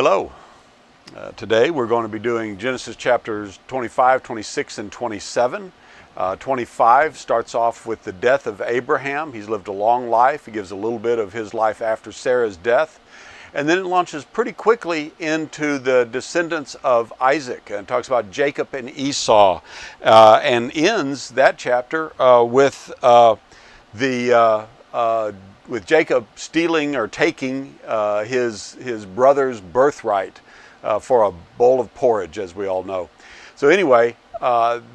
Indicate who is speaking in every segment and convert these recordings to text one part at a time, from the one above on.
Speaker 1: Hello. Today we're going to be doing Genesis chapters 25, 26, and 27. 25 starts off with the death of Abraham. He's lived a long life. He gives a little bit of his life after Sarah's death. And then it launches pretty quickly into the descendants of Isaac and talks about Jacob and Esau, and ends that chapter with Jacob stealing or taking his brother's birthright for a bowl of porridge, as we all know. So anyway,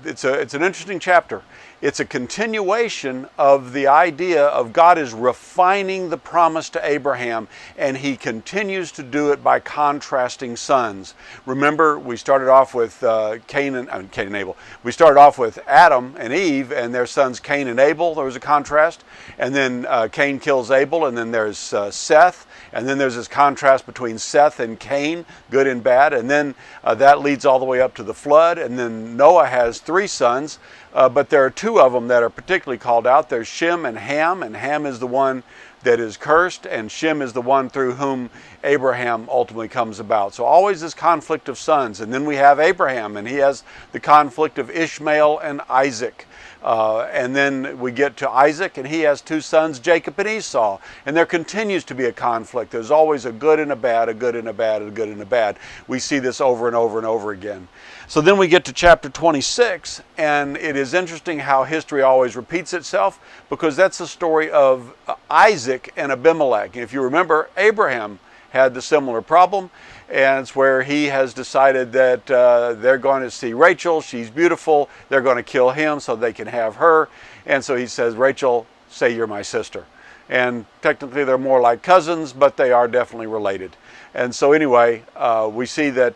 Speaker 1: it's an interesting chapter. It's a continuation of the idea of God is refining the promise to Abraham, and he continues to do it by contrasting sons. Remember, we started off with Cain and Abel. We started off with Adam and Eve and their sons Cain and Abel. There was a contrast. And then Cain kills Abel, and then there's Seth. And then there's this contrast between Seth and Cain, good and bad. And then that leads all the way up to the flood. And then Noah has three sons, but there are two of them that are particularly called out. There's Shem and Ham is the one that is cursed, and Shem is the one through whom Abraham ultimately comes about. So always this conflict of sons. And then we have Abraham, and he has the conflict of Ishmael and Isaac. And then we get to Isaac, and he has two sons, Jacob and Esau. And there continues to be a conflict. There's always a good and a bad, a good and a bad, a good and a bad. We see this over and over and over again. So then we get to chapter 26, and it is interesting how history always repeats itself, because that's the story of Isaac and Abimelech. And if you remember, Abraham had the similar problem, and it's where he has decided that they're going to see Rachel. She's beautiful. They're going to kill him so they can have her. And so he says, Rachel, say you're my sister. And technically they're more like cousins, but they are definitely related. And so anyway, we see that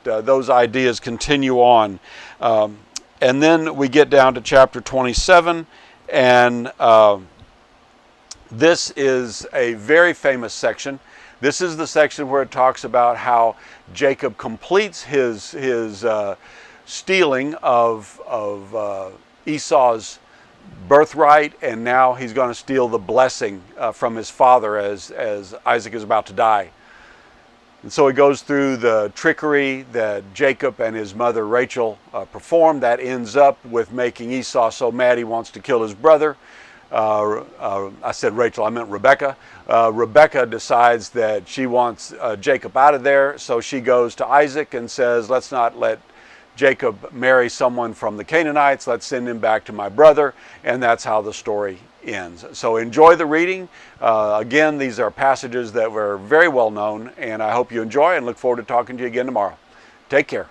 Speaker 1: those ideas continue on. And then we get down to chapter 27, and this is a very famous section. This is the section where it talks about how Jacob completes his stealing of Esau's birthright, and now he's going to steal the blessing from his father as Isaac is about to die. And so he goes through the trickery that Jacob and his mother Rachel performed. That ends up with making Esau so mad he wants to kill his brother. I said Rachel, I meant Rebecca. Rebecca decides that she wants Jacob out of there, so she goes to Isaac and says, let's not let Jacob marry someone from the Canaanites. Let's send him back to my brother. And that's how the story ends. So enjoy the reading. Again, these are passages that were very well known, and I hope you enjoy and look forward to talking to you again tomorrow. Take care.